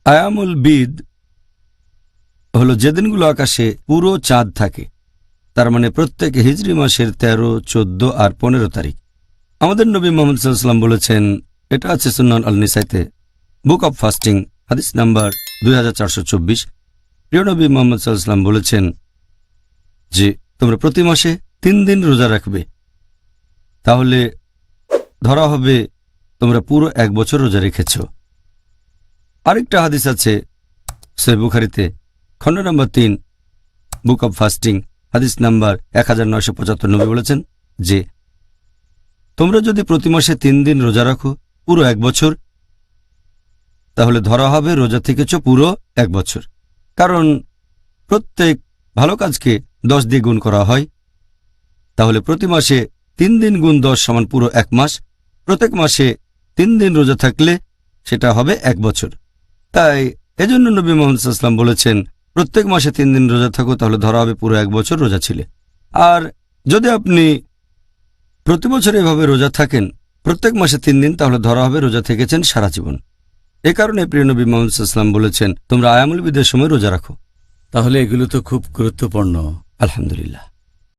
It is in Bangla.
আয়ামুল বিদ হলো যে দিনগুলো আকাশে পুরো চাঁদ থাকে, তার মানে প্রত্যেক হিজরি মাসের 13, 14 আর 15 তারিখ। আমাদের নবী মুহাম্মদ সাল্লাল্লাহু আলাইহি ওয়াসাল্লাম বলেছেন, এটা আছে সুনান আল নিসাইতে, বুক অব ফাস্টিং, হাদিস নাম্বার 2424। প্রিয় নবী মুহাম্মদ সাল্লাল্লাহু আলাইহি ওয়াসাল্লাম বলেছেন যে তোমরা প্রতি মাসে 3 দিন রোজা রাখবে, তাহলে ধরা হবে তোমরা পুরো 1 বছর রোজা রেখেছ। আরেকটা হাদিস আছে সহিহ বুখারীতে, খণ্ড নম্বর 3, বুক অব ফাস্টিং, হাদিস নাম্বার 1975। নবী বলেছেন যে তোমরা যদি প্রতি মাসে 3 দিন রোজা রাখো পুরো 1 বছর, তাহলে ধরা হবে রোজা থেকেছ পুরো 1 বছর। কারণ প্রত্যেক ভালো কাজকে 10 দিয়ে গুণ করা হয়, তাহলে প্রতি মাসে 3 দিন গুণ 10 সমান পুরো 1 মাস। প্রত্যেক মাসে 3 দিন রোজা থাকলে সেটা হবে 1 বছর। তাই এজন্য নবী মুহাম্মদ সাল্লাল্লাহু আলাইহি ওয়াসাল্লাম বলেছেন, প্রত্যেক মাসে 3 দিন রোজা থাকো, তাহলে ধরা হবে পুরো 1 বছর রোজা ছিলে। আর যদি আপনি প্রতি বছর এভাবে রোজা থাকেন প্রত্যেক মাসে 3 দিন, তাহলে ধরা হবে রোজা থেকেছেন সারা জীবন। এ কারণে প্রিয় নবী মুহাম্মদ সাল্লাল্লাহু আলাইহি ওয়াসাল্লাম বলেছেন, তোমরা আয়ামুল বিদের সময় রোজা রাখো। তাহলে এগুলো তো খুব গুরুত্বপূর্ণ। আলহামদুলিল্লাহ।